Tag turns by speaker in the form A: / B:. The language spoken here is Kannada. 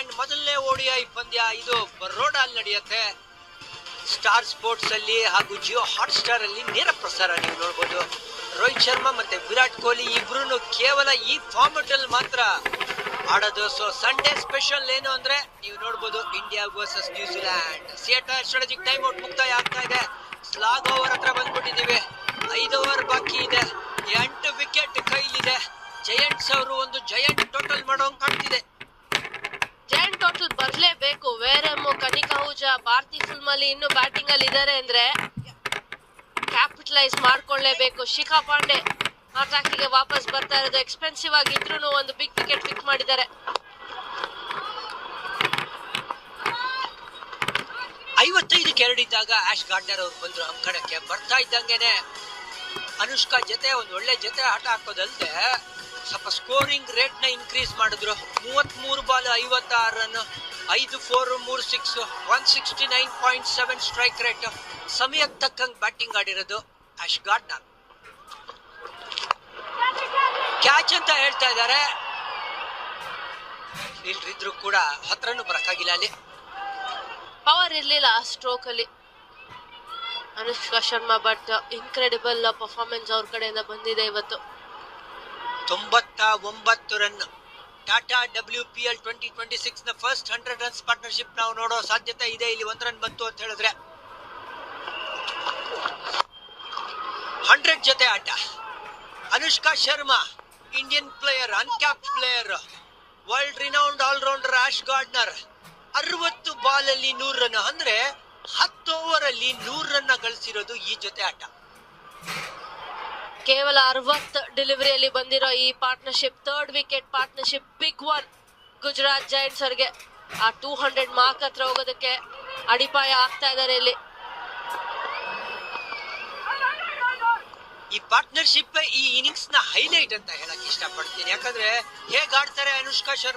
A: ನ್ಯೂಜಿಲೆಂಡ್ ಮೊದಲನೇ ODI ಪಂದ್ಯ. ಇದು ಬರೋಡಾಲ್ ನಡೆಯುತ್ತೆ. ಸ್ಟಾರ್ ಸ್ಪೋರ್ಟ್ಸ್ ಅಲ್ಲಿ ಹಾಗೂ ಜಿಯೋ ಹಾಟ್ ಸ್ಟಾರ್ ಅಲ್ಲಿ ನೇರ ಪ್ರಸಾರ ನೀವು ನೋಡಬಹುದು. ರೋಹಿತ್ ಶರ್ಮಾ ಮತ್ತೆ ವಿರಾಟ್ ಕೊಹ್ಲಿ ಇಬ್ರು ಕೇವಲ ಈ ಫಾರ್ಮೆಟ್ ಅಲ್ಲಿ ಮಾತ್ರ ಆಡೋದು. ಸೊ ಸಂಡೇ ಸ್ಪೆಷಲ್ ಏನು ಅಂದ್ರೆ ನೀವು ನೋಡಬಹುದು, India versus New Zealand. Seattle strategic time out ಮುಕ್ತಾಯ ಆಗ್ತಾ ಇದೆ. ಸ್ಲಾಗ್ ಓವರ್ ಹತ್ರ ಬಂದ್ಬಿಟ್ಟಿದೀವಿ. 5 ಓವರ್ ಬಾಕಿ ಇದೆ. 8 ವಿಕೆಟ್ ಕೈಲಿದೆ. ಜಯಂಟ್ಸ್ ಅವರು ಒಂದು ಜಯಂಟ್ ಟೋಟಲ್ ಮಾಡೋಂಗ್ ಕಾಣ್ತಿದೆ.
B: ಜಯಂಟ್ ಟೋಟಲ್ ಬರ್ಲೇಬೇಕು. ವೇರಮ್, ಕನಿಕಾ ಹುಜಾ, ಭಾರತಿ ಫುಲ್ಮಲಿ ಇನ್ನು ಬ್ಯಾಟಿಂಗ್ ಅಲ್ಲಿ ಇದಾರೆ ಅಂದ್ರೆ ಕ್ಯಾಪಿಟಲೈಸ್ ಮಾಡ್ಕೊಳ್ಳೇಬೇಕು. ಶಿಖಾ ಪಾಂಡೆ ಅಟ್ಯಾಕಿಗೆ ವಾಪಸ್ ಬರ್ತಾ ಇರೋದು. ಎಕ್ಸ್ಪೆನ್ಸಿವ್ ಆಗಿದ್ರು ಒಂದು ಬಿಗ್ ವಿಕೆಟ್ ಪಿಕ್ ಮಾಡಿದ್ದಾರೆ.
A: 55ಕ್ಕೆ 2 ಇದ್ದಾಗ ಆಶ್ ಗಾರ್ಡ್ನರ್ ಅವ್ರು ಬಂದ್ರು ಅಂಕಣಕ್ಕೆ. ಬರ್ತಾ ಇದ್ದಂಗೆನೆ ಅನುಷ್ಕಾ ಜೊತೆ ಒಂದು ಒಳ್ಳೆ ಜೊತೆ ಆಟ ಹಾಕೋದಲ್ದೆ ಸ್ವಲ್ಪ ಸ್ಕೋರಿಂಗ್ ರೇಟ್ ನ ಇನ್ಕ್ರೀಸ್ ಮಾಡಿದ್ರು. 33 ಬಾಲ್ 56 ರನ್, 5 4 3 6, 169.7 ಸ್ಟ್ರೈಕ್ ರೇಟ್. ಸಮಯಕ್ಕೆ ತಕ್ಕಂಗೆ ಬ್ಯಾಟಿಂಗ್ ಆಡಿರೋದು ಆಶ್ ಗಾರ್ಡ್ನರ್. ಕ್ಯಾಚ್ ಅಂತ ಹೇಳ್ತಾ ಇದ್ದಾರೆ. ಫೀಲ್ಡರ್ ಇದ್ರು ಕೂಡ ಹತ್ರನೂ ಬರಕ್ಕಾಗಿಲ್ಲ. ಅಲ್ಲಿ
B: ಪವರ್ ಇರ್ಲಿಲ್ಲ ಆ ಸ್ಟ್ರೋಕ್ ಅಲ್ಲಿ. Anushka Sharma but incredible performance ಅವ್ರ ಕಡೆಯಿಂದ ಬಂದಿದೆ ಇವತ್ತು.
A: 99 ರನ್. ಟಾಟಾ WPL 2026 ನ ಫಸ್ಟ್ 100 ರನ್ಸ್ ಪಾರ್ಟ್ನರ್ಶಿಪ್ ನಾವು ನೋಡೋ ಸಾಧ್ಯತೆ ಇದೆ. ಇಲ್ಲಿ 1 ರನ್ ಬಂತು ಅಂತ ಹೇಳಿದ್ರೆ 100 ಜೊತೆ ಆಟ. Anushka Sharma Indian player, uncapped player, world renowned allrounder Ash Gardner 60 ball ಅಲ್ಲಿ 100 ರನ್ ಅಂದ್ರೆ 10 ಓವರ್ ಅಲ್ಲಿ 100 ರನ್ ಗಳಿಸಿರೋದು ಈ ಜೊತೆ ಆಟ.
B: ಕೇವಲ 60 ಡೆಲಿವರಿಯಲ್ಲಿ ಬಂದಿರೋ ಈ partnership, 3rd wicket partnership, big one Gujarat Giants ಅವರಿಗೆ. ಆ 200 ಮಾರ್ಕ್ ಹತ್ರ ಹೋಗೋದಕ್ಕೆ ಅಡಿಪಾಯ ಆಗ್ತಾ ಇದ್ದಾರೆ ಇಲ್ಲಿ.
A: ಈ ಪಾರ್ಟ್ನರ್ಶಿಪ್ ಈ ಇನ್ನಿಂಗ್ಸ್ ನ ಹೈಲೈಟ್ ಅಂತ ಹೇಳಕ್ ಇಷ್ಟಪಡ್ತೀನಿ. ಯಾಕಂದ್ರೆ ಹೇಗ್ ಆಡ್ತಾರೆ ಅನುಷ್ಕಾ ಶರ್ಮಾ.